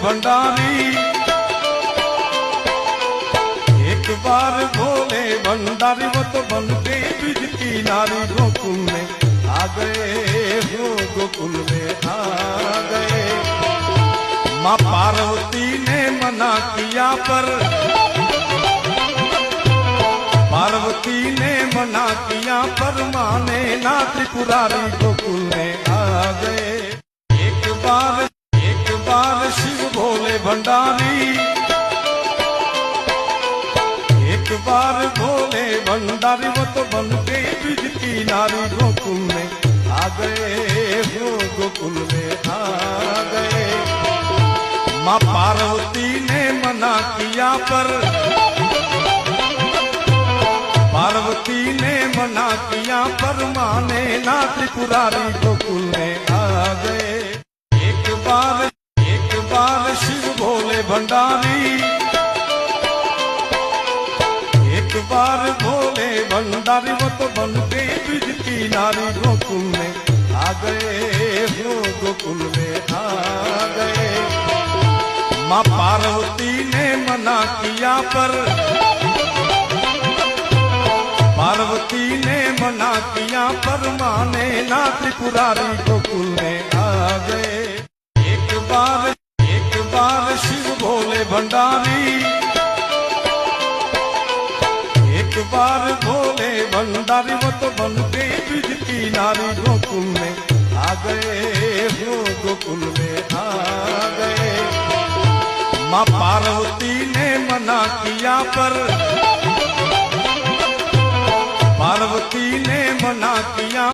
भंडारी। एक बार भोले भंडारी वो तो बनते ब्रिज की नारी गोकुल में आ गए हो, गोकुल में आ गए। माँ पार्वती ने मना किया पर पार्वती ने मना किया पर माने ना त्रिपुरारी गोकुल में आ गए। एक बार शिव भोले भंडारी, एक बार भोले भंडारी वो तो बनते ब्रिज की नारी गोकुल में आ गए हो, गोकुल में आ गए। माँ पार्वती ने मना किया पर पार्वती ने मना किया पर माने ना त्रिपुरारी गोकुल में आ गए। एक बार शिव भोले भंडारी, एक बार भोले भंडारी वो तो बनते ब्रिज की नारी गोकुल में आ गए हो, गोकुल में आ गए। माँ पार्वती ने मना किया पर पार्वती ने मना किया पर माने ना त्रिपुरारी गोकुल में आ गए। एक बार शिव भोले भंडारी, एक बार भोले भंडारी वो तो बनते ब्रिज की नारी गोकुल में आ गए हो, गोकुल में आ गए। माँ पार्वती ने मना किया पर पार्वती ने मना किया